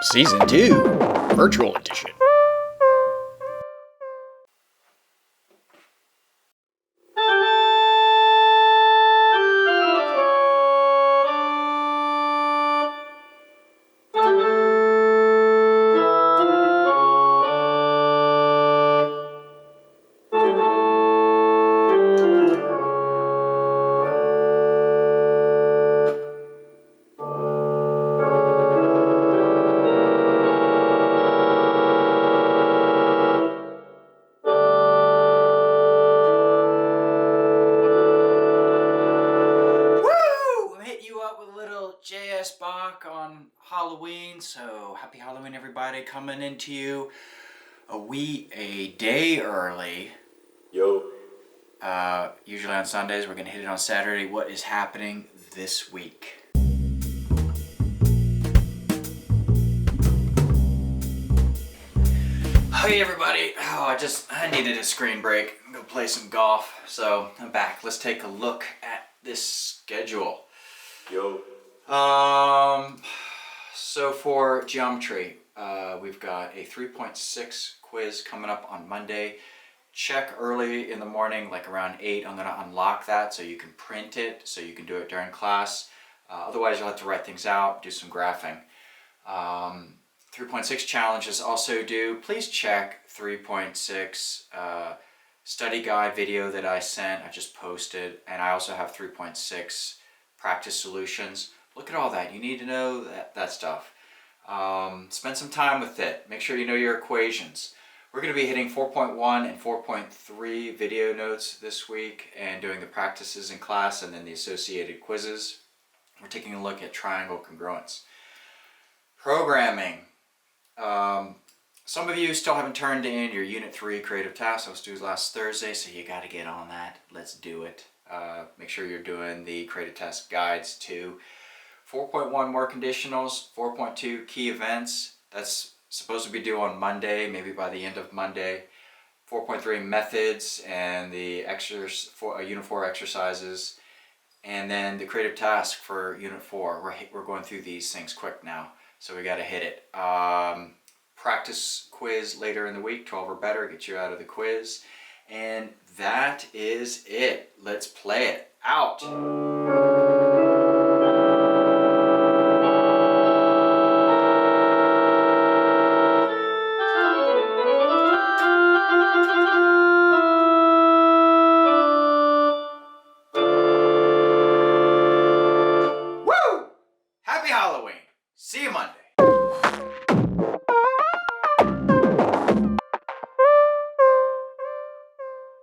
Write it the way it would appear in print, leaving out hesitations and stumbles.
Season 2, Virtual Edition. J.S Bach on Halloween, so happy Halloween everybody, coming into you a day early. Yo. Usually on Sundays, we're gonna hit it on Saturday. What is happening this week? Hey everybody, I needed a screen break. I'm gonna play some golf, so I'm back. Let's take a look at this schedule. Yo. So for geometry, we've got a 3.6 quiz coming up on Monday. Check early in the morning, like around 8. I'm going to unlock that so you can print it, so you can do it during class. Otherwise, you'll have to write things out, do some graphing. 3.6 challenge is also due. Please check 3.6 study guide video that I sent. I just posted, and I also have 3.6 practice solutions. Look at all that. You need to know that stuff. Spend some time with it. Make sure you know your equations. We're going to be hitting 4.1 and 4.3 video notes this week and doing the practices in class and then the associated quizzes. We're taking a look at triangle congruence. Programming. Some of you still haven't turned in your Unit 3 creative tasks. I was due last Thursday, so you got to get on that. Let's do it. Make sure you're doing the creative task guides too. 4.1 more conditionals, 4.2 key events. That's supposed to be due on Monday, maybe by the end of Monday. 4.3 methods and the Unit 4 exercises. And then the creative task for Unit 4. We're going through these things quick now, so we got to hit it. Practice quiz later in the week, 12 or better, get you out of the quiz. And that is it. Let's play it out. Woo! Happy Halloween. See you Monday.